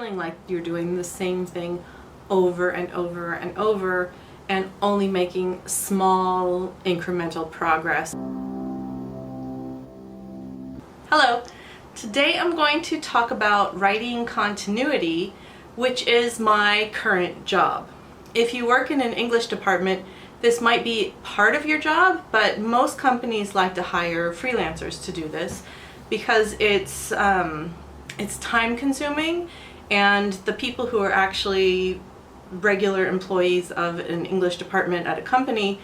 feeling like you're doing the same thing over and over and over and only making small incremental progress. Hello, today I'm going to talk about writing continuity, which is my current job. If you work in an English department, this might be part of your job, but most companies like to hire freelancers to do this because it's time consuming, and the people who are actually regular employees of an English department at a company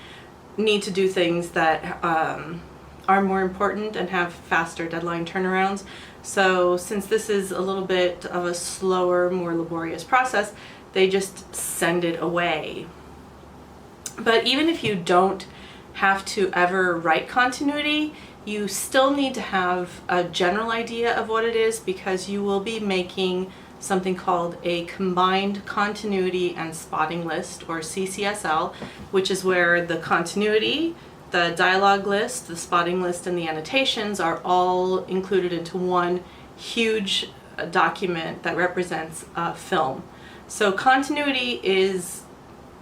need to do things that are more important and have faster deadline turnarounds. So since this is a little bit of a slower, more laborious process, they just send it away. But even if you don't have to ever write continuity, you still need to have a general idea of what it is, because you will be making something called a combined continuity and spotting list, or CCSL, which is where the continuity, the dialogue list, the spotting list, and the annotations are all included into one huge document that represents a film. So continuity is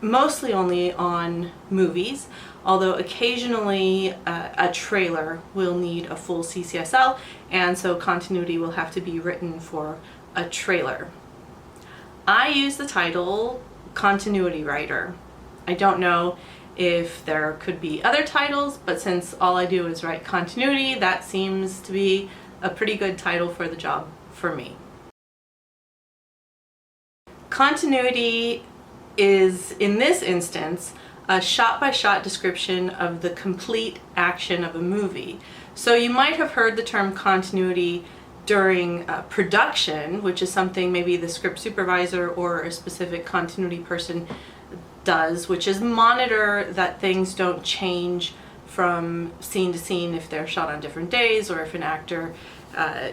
mostly only on movies, although occasionally a trailer will need a full CCSL, and so continuity will have to be written for a trailer. I use the title continuity writer. I don't know if there could be other titles, but since all I do is write continuity, that seems to be a pretty good title for the job for me. Continuity is, in this instance, a shot-by-shot description of the complete action of a movie. So you might have heard the term continuity during production, which is something maybe the script supervisor or a specific continuity person does, which is monitor that things don't change from scene to scene if they're shot on different days, or if an actor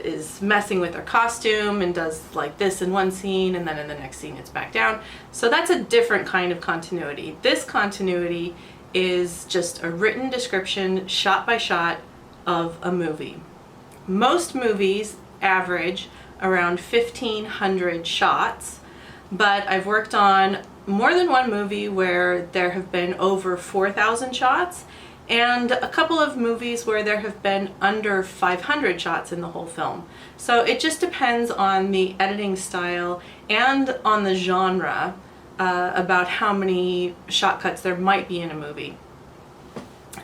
is messing with their costume and does like this in one scene and then in the next scene it's back down. So that's a different kind of continuity. This continuity is just a written description, shot by shot, of a movie. Most movies average around 1,500 shots, but I've worked on more than one movie where there have been over 4,000 shots, and a couple of movies where there have been under 500 shots in the whole film. So it just depends on the editing style and on the genre about how many shot cuts there might be in a movie.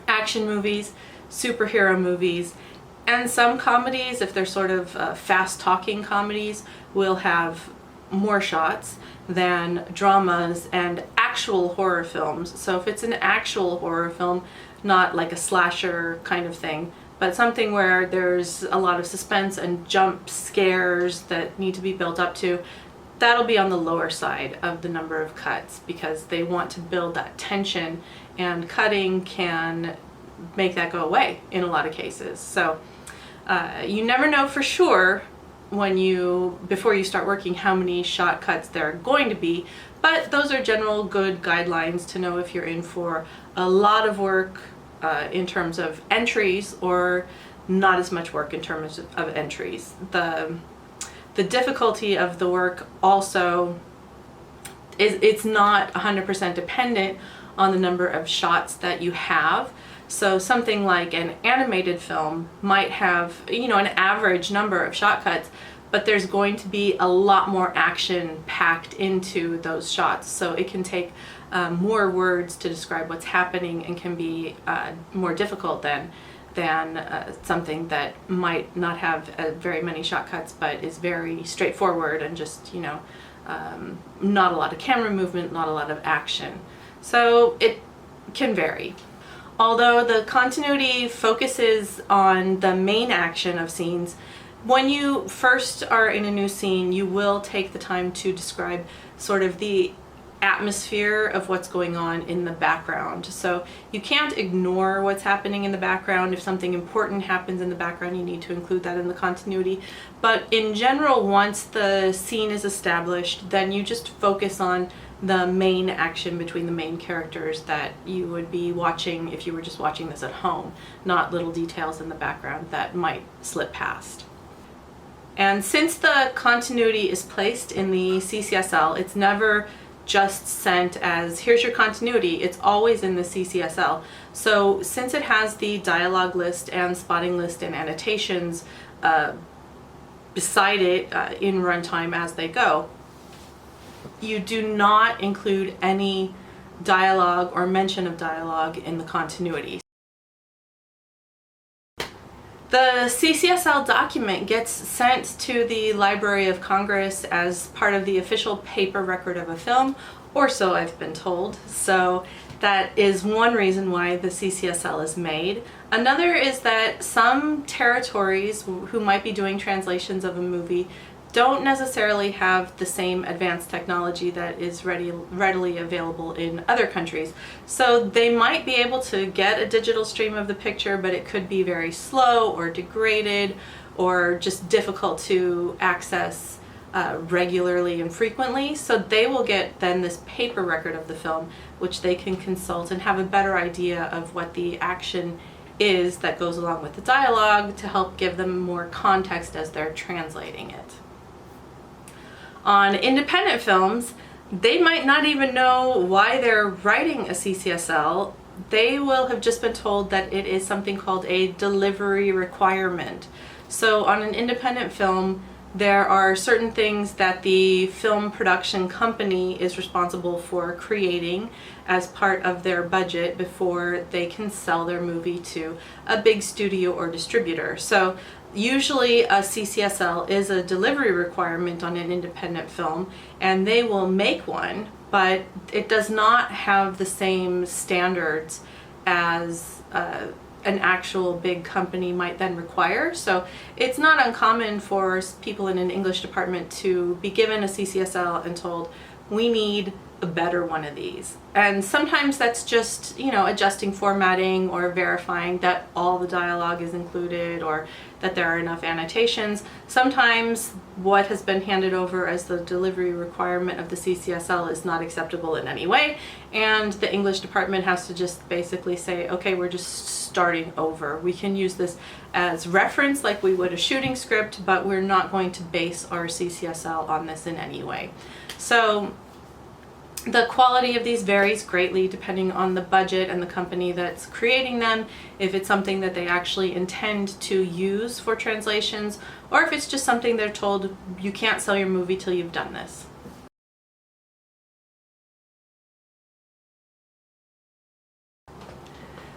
Action movies, superhero movies, and some comedies, if they're sort of fast-talking comedies, will have more shots than dramas and actual horror films. So if it's an actual horror film, not like a slasher kind of thing, but something where there's a lot of suspense and jump scares that need to be built up to, that'll be on the lower side of the number of cuts, because they want to build that tension, and cutting can make that go away in a lot of cases. So you never know for sure before you start working how many shot cuts there are going to be, but those are general good guidelines to know if you're in for a lot of work in terms of entries, or not as much work in terms of entries. The difficulty of the work also is it's not 100% dependent on the number of shots that you have. So something like an animated film might have, an average number of shot cuts, but there's going to be a lot more action packed into those shots. So it can take more words to describe what's happening, and can be more difficult than something that might not have very many shot cuts, but is very straightforward and just, not a lot of camera movement, not a lot of action. So it can vary. Although the continuity focuses on the main action of scenes, when you first are in a new scene, you will take the time to describe sort of the atmosphere of what's going on in the background. So you can't ignore what's happening in the background. If something important happens in the background, you need to include that in the continuity. But in general, once the scene is established, then you just focus on the main action between the main characters that you would be watching if you were just watching this at home, not little details in the background that might slip past. And since the continuity is placed in the CCSL, it's never just sent as, here's your continuity, it's always in the CCSL. So since it has the dialogue list and spotting list and annotations beside it in runtime as they go, you do not include any dialogue or mention of dialogue in the continuity. The CCSL document gets sent to the Library of Congress as part of the official paper record of a film, or so I've been told. So that is one reason why the CCSL is made. Another is that some territories who might be doing translations of a movie don't necessarily have the same advanced technology that is readily available in other countries. So they might be able to get a digital stream of the picture, but it could be very slow or degraded or just difficult to access regularly and frequently. So they will get then this paper record of the film, which they can consult and have a better idea of what the action is that goes along with the dialogue to help give them more context as they're translating it. On independent films, they might not even know why they're writing a CCSL. They will have just been told that it is something called a delivery requirement. So on an independent film, there are certain things that the film production company is responsible for creating as part of their budget before they can sell their movie to a big studio or distributor. So usually a CCSL is a delivery requirement on an independent film, and they will make one, but it does not have the same standards as an actual big company might then require. So it's not uncommon for people in an English department to be given a CCSL and told, we need a better one of these. And sometimes that's just, adjusting formatting or verifying that all the dialogue is included or that there are enough annotations. Sometimes what has been handed over as the delivery requirement of the CCSL is not acceptable in any way, and the English department has to just basically say, okay, we're just starting over. We can use this as reference like we would a shooting script, but we're not going to base our CCSL on this in any way. So the quality of these varies greatly depending on the budget and the company that's creating them, if it's something that they actually intend to use for translations, or if it's just something they're told, you can't sell your movie till you've done this.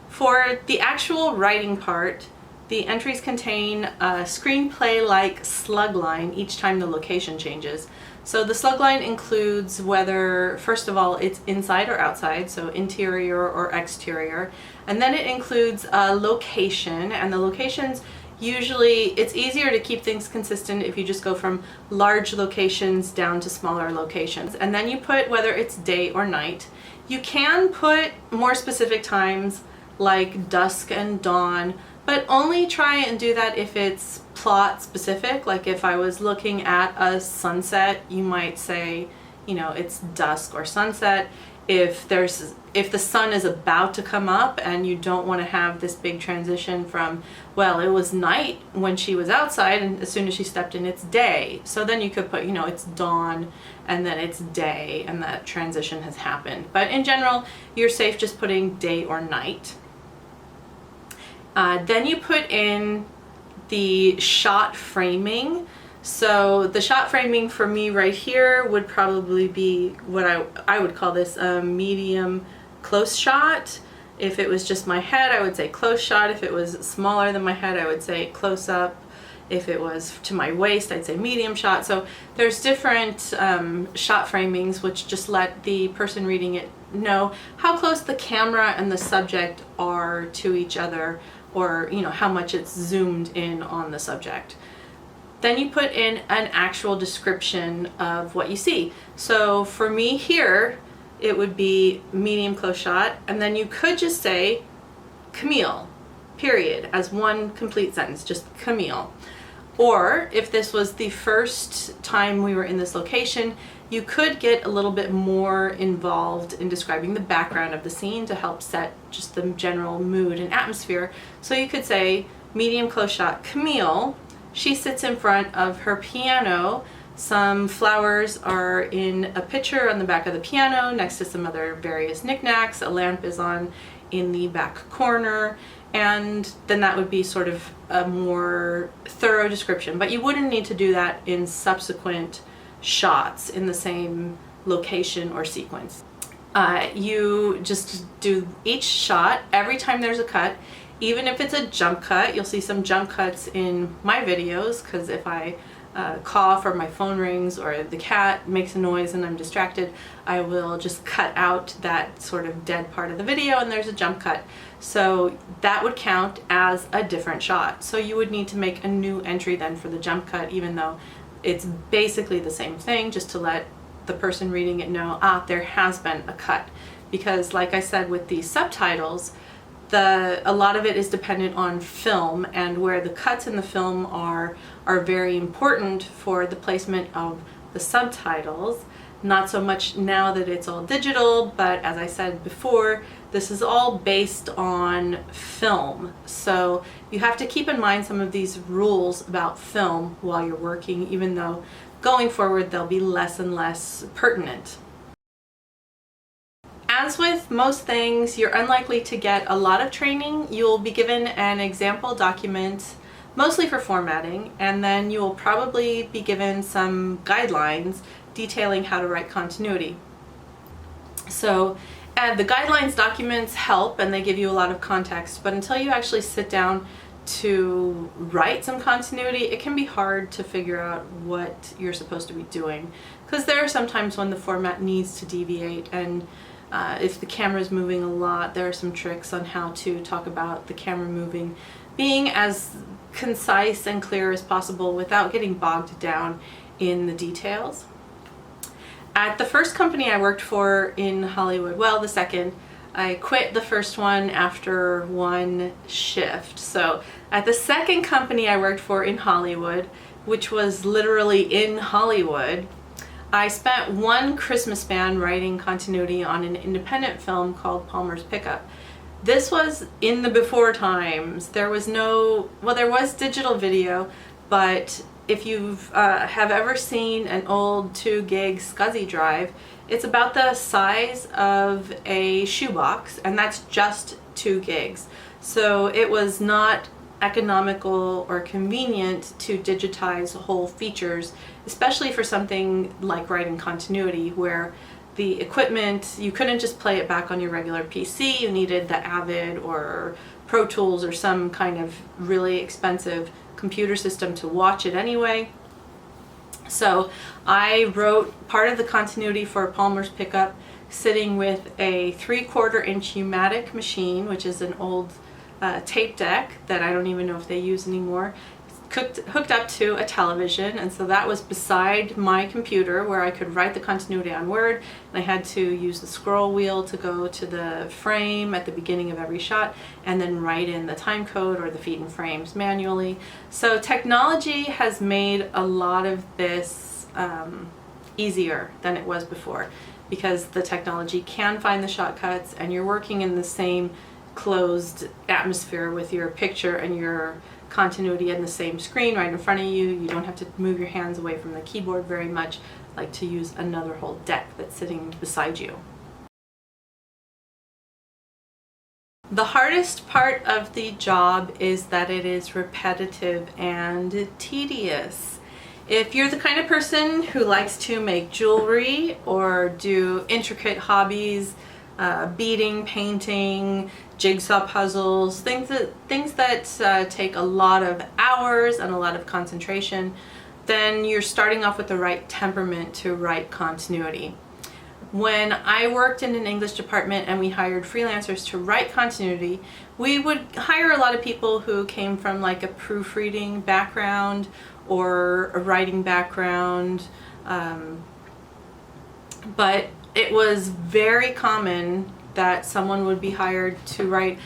For the actual writing part, the entries contain a screenplay-like slug line each time the location changes. So the slug line includes whether, first of all, it's inside or outside, so interior or exterior. And then it includes a location, and the locations usually, it's easier to keep things consistent if you just go from large locations down to smaller locations. And then you put whether it's day or night. You can put more specific times like dusk and dawn, but only try and do that if it's plot specific. Like if I was looking at a sunset, you might say, it's dusk or sunset. If the sun is about to come up and you don't want to have this big transition from, well, it was night when she was outside and as soon as she stepped in, it's day. So then you could put, it's dawn and then it's day and that transition has happened. But in general, you're safe just putting day or night. Then you put in the shot framing. So the shot framing for me right here would probably be what I would call this a medium close shot. If it was just my head, I would say close shot. If it was smaller than my head, I would say close up. If it was to my waist, I'd say medium shot. So there's different shot framings which just let the person reading it know how close the camera and the subject are to each other, or how much it's zoomed in on the subject. Then you put in an actual description of what you see. So for me here, it would be medium close shot, and then you could just say Camille, period, as one complete sentence, just Camille. Or if this was the first time we were in this location, you could get a little bit more involved in describing the background of the scene to help set just the general mood and atmosphere. So you could say medium close shot Camille. She sits in front of her piano. Some flowers are in a pitcher on the back of the piano next to some other various knickknacks. A lamp is on in the back corner, and then that would be sort of a more thorough description. But you wouldn't need to do that in subsequent shots in the same location or sequence. You just do each shot every time there's a cut. Even if it's a jump cut, you'll see some jump cuts in my videos, because if I cough or my phone rings or the cat makes a noise and I'm distracted, I will just cut out that sort of dead part of the video and there's a jump cut. So that would count as a different shot. So you would need to make a new entry then for the jump cut, even though it's basically the same thing, just to let the person reading it know, there has been a cut. Because like I said with the subtitles, a lot of it is dependent on film, and where the cuts in the film are very important for the placement of the subtitles. Not so much now that it's all digital, but as I said before, this is all based on film. So you have to keep in mind some of these rules about film while you're working, even though going forward they'll be less and less pertinent. As with most things, you're unlikely to get a lot of training. You'll be given an example document, mostly for formatting, and then you will probably be given some guidelines detailing how to write continuity. So the guidelines documents help and they give you a lot of context, but until you actually sit down to write some continuity, it can be hard to figure out what you're supposed to be doing, because there are some times when the format needs to deviate, and if the camera is moving a lot, there are some tricks on how to talk about the camera moving, being as concise and clear as possible without getting bogged down in the details. At the first company I worked for in Hollywood, well, the second, I quit the first one after one shift. So at the second company I worked for in Hollywood, which was literally in Hollywood, I spent one Christmas span writing continuity on an independent film called Palmer's Pickup. This was in the before times. There was there was digital video, but if you have ever seen an old 2 gig SCSI drive, it's about the size of a shoebox, and that's just 2 gigs. So it was not economical or convenient to digitize whole features, especially for something like writing continuity, where the equipment, you couldn't just play it back on your regular PC. You needed the Avid or Pro Tools or some kind of really expensive computer system to watch it anyway. So I wrote part of the continuity for Palmer's Pickup sitting with a 3/4 inch U-matic machine, which is an old tape deck that I don't even know if they use anymore, hooked up to a television, and so that was beside my computer where I could write the continuity on Word, and I had to use the scroll wheel to go to the frame at the beginning of every shot and then write in the time code or the feet and frames manually. So technology has made a lot of this easier than it was before, because the technology can find the shortcuts and you're working in the same closed atmosphere with your picture and your continuity in the same screen right in front of you. You don't have to move your hands away from the keyboard very much, like to use another whole deck that's sitting beside you. The hardest part of the job is that it is repetitive and tedious. If you're the kind of person who likes to make jewelry or do intricate hobbies, beading, painting, jigsaw puzzles, things that take a lot of hours and a lot of concentration, then you're starting off with the right temperament to write continuity. When I worked in an English department and we hired freelancers to write continuity, we would hire a lot of people who came from like a proofreading background or a writing background, but it was very common that someone would be hired to write,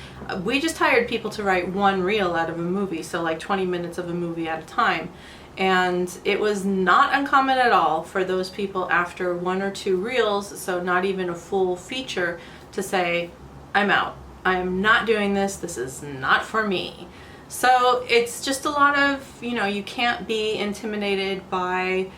we just hired people to write one reel out of a movie, so like 20 minutes of a movie at a time. And it was not uncommon at all for those people after 1 or 2 reels, so not even a full feature, to say, I'm out. I'm not doing this. This is not for me. So it's just a lot of, you can't be intimidated by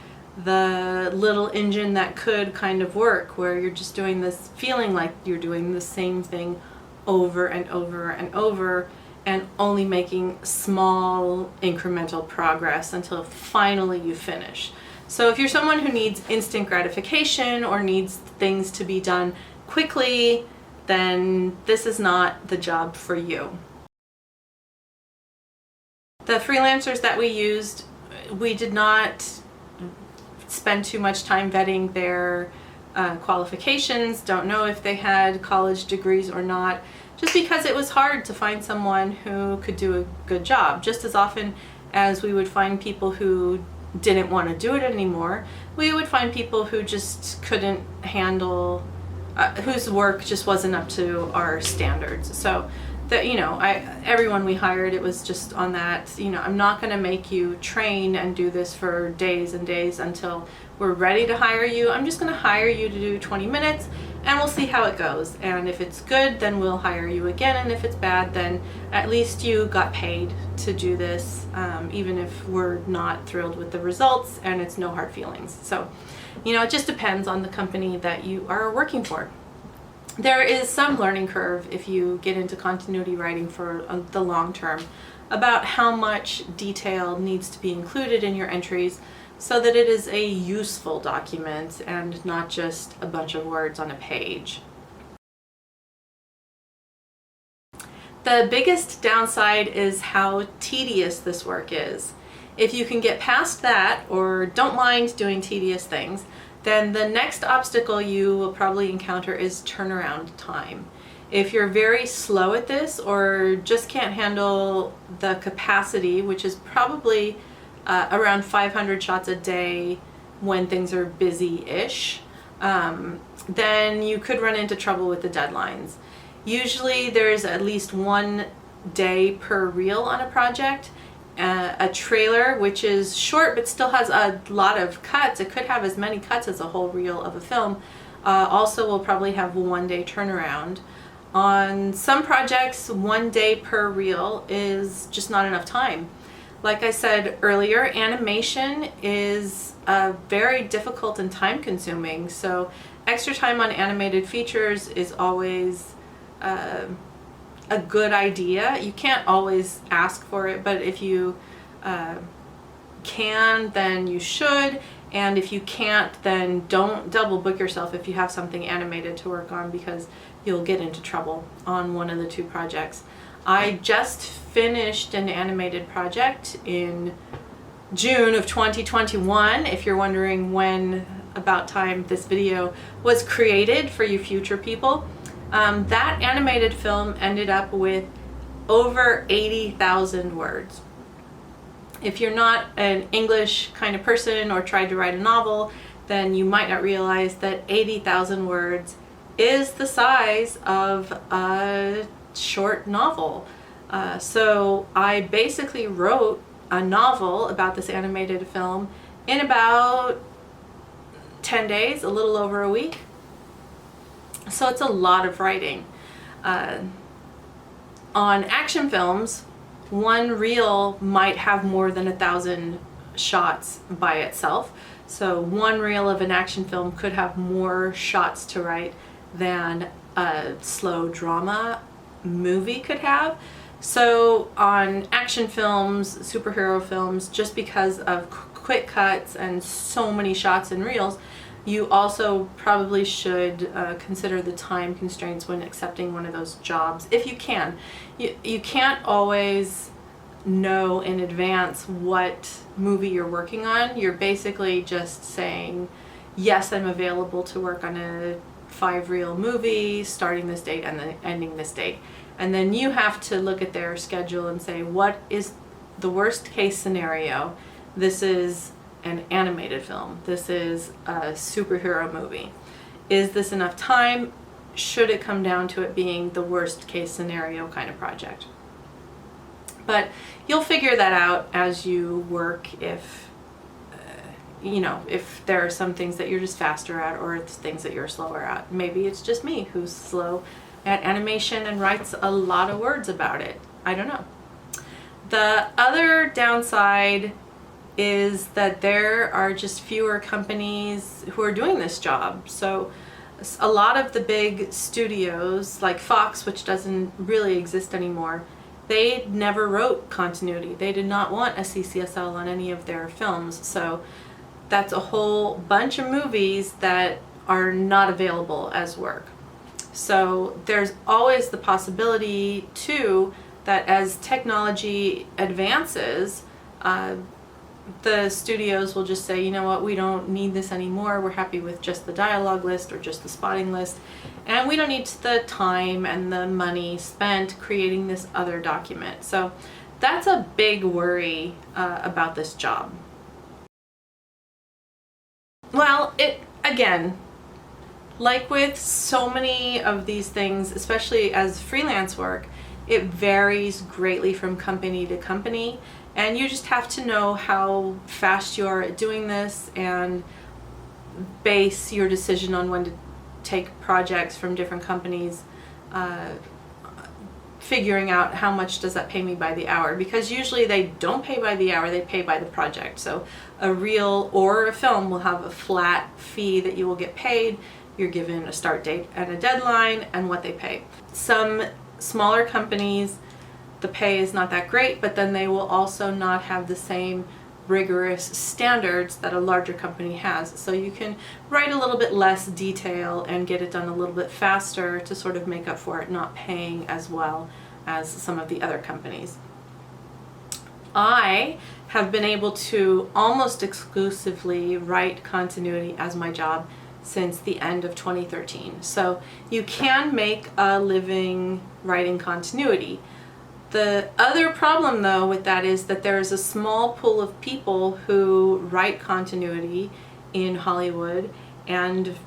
the little engine that could kind of work, where you're just doing this, feeling like you're doing the same thing over and over and over, and only making small incremental progress until finally you finish. So if you're someone who needs instant gratification or needs things to be done quickly, then this is not the job for you. The freelancers that we used, we did not spend too much time vetting their qualifications. Don't know if they had college degrees or not, just because it was hard to find someone who could do a good job. Just as often as we would find people who didn't want to do it anymore, we would find people who just couldn't handle, whose work just wasn't up to our standards. So that, everyone we hired, it was just on that, I'm not going to make you train and do this for days and days until we're ready to hire you. I'm just going to hire you to do 20 minutes and we'll see how it goes. And if it's good, then we'll hire you again. And if it's bad, then at least you got paid to do this, even if we're not thrilled with the results, and it's no hard feelings. So, it just depends on the company that you are working for. There is some learning curve if you get into continuity writing for the long term, about how much detail needs to be included in your entries so that it is a useful document and not just a bunch of words on a page. The biggest downside is how tedious this work is. If you can get past that, or don't mind doing tedious things, then the next obstacle you will probably encounter is turnaround time. If you're very slow at this, or just can't handle the capacity, which is probably around 500 shots a day when things are busy-ish, then you could run into trouble with the deadlines. Usually there's at least 1 day per reel on a project. A trailer, which is short but still has a lot of cuts, it could have as many cuts as a whole reel of a film, also will probably have 1 day turnaround. On some projects, 1 day per reel is just not enough time. Like I said earlier, animation is very difficult and time consuming, so extra time on animated features is always a good idea. You can't always ask for it, but if you can, then you should. And if you can't, then don't double book yourself if you have something animated to work on, because you'll get into trouble on one of the 2 projects. I just finished an animated project in June of 2021. If you're wondering when about time this video was created for you future people, that animated film ended up with over 80,000 words. If you're not an English kind of person or tried to write a novel, then you might not realize that 80,000 words is the size of a short novel. So I basically wrote a novel about this animated film in about 10 days, a little over a week. So it's a lot of writing. On action films, 1 reel might have more than 1,000 shots by itself. So 1 reel of an action film could have more shots to write than a slow drama movie could have. So on action films, superhero films, just because of quick cuts and so many shots and reels, you also probably should consider the time constraints when accepting one of those jobs, if you can. You can't always know in advance what movie you're working on. You're basically just saying, yes, I'm available to work on a 5-reel movie starting this date and then ending this date. And then you have to look at their schedule and say, what is the worst case scenario? This is an animated film. This is a superhero movie. Is this enough time? Should it come down to it being the worst case scenario kind of project? But you'll figure that out as you work, if if there are some things that you're just faster at, or it's things that you're slower at. Maybe it's just me who's slow at animation and writes a lot of words about it. I don't know. The other downside is that there are just fewer companies who are doing this job. So a lot of the big studios, like Fox, which doesn't really exist anymore, they never wrote continuity. They did not want a CCSL on any of their films. So that's a whole bunch of movies that are not available as work. So there's always the possibility too that as technology advances, the studios will just say, you know what, we don't need this anymore. We're happy with just the dialogue list or just the spotting list. And we don't need the time and the money spent creating this other document. So that's a big worry about this job. Well, again, like with so many of these things, especially as freelance work, it varies greatly from company to company. And you just have to know how fast you are at doing this and base your decision on when to take projects from different companies, figuring out how much does that pay me by the hour, because usually they don't pay by the hour, they pay by the project. So a reel or a film will have a flat fee that you will get paid. You're given a start date and a deadline and what they pay. Some smaller companies, the pay is not that great, but then they will also not have the same rigorous standards that a larger company has. So you can write a little bit less detail and get it done a little bit faster to sort of make up for it not paying as well as some of the other companies. I have been able to almost exclusively write continuity as my job since the end of 2013. So you can make a living writing continuity. The other problem though with that is that there is a small pool of people who write continuity in Hollywood, and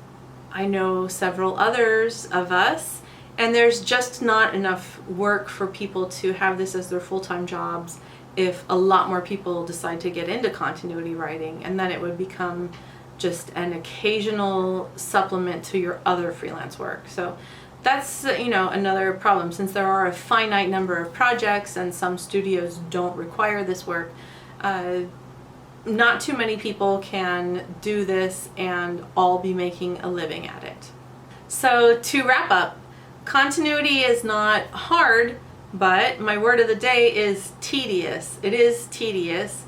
I know several others of us, and there's just not enough work for people to have this as their full-time jobs if a lot more people decide to get into continuity writing, and then it would become just an occasional supplement to your other freelance work. So that's another problem, since there are a finite number of projects and some studios don't require this work. Not too many people can do this and all be making a living at it. So to wrap up, continuity is not hard, but my word of the day is tedious. It is tedious,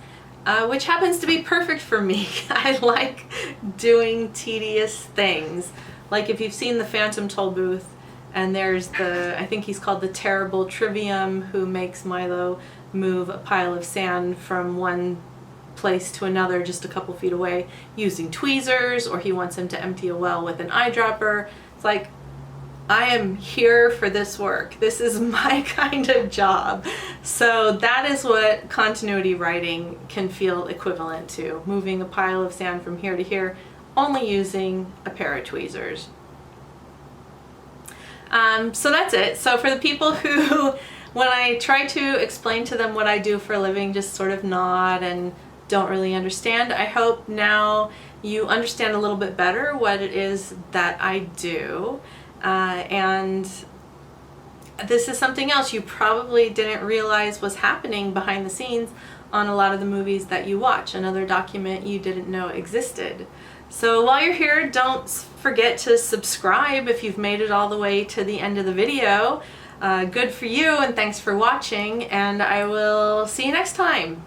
which happens to be perfect for me. I like doing tedious things. Like if you've seen the Phantom Tollbooth, and there's I think he's called the Terrible Trivium, who makes Milo move a pile of sand from one place to another just a couple feet away using tweezers, or he wants him to empty a well with an eyedropper. It's like, I am here for this work. This is my kind of job. So that is what continuity writing can feel equivalent to, moving a pile of sand from here to here, only using a pair of tweezers. So that's it. So for the people who, when I try to explain to them what I do for a living, just sort of nod and don't really understand, I hope now you understand a little bit better what it is that I do. And this is something else you probably didn't realize was happening behind the scenes on a lot of the movies that you watch, another document you didn't know existed. So while you're here, don't forget to subscribe if you've made it all the way to the end of the video. Good for you, and thanks for watching, and I will see you next time.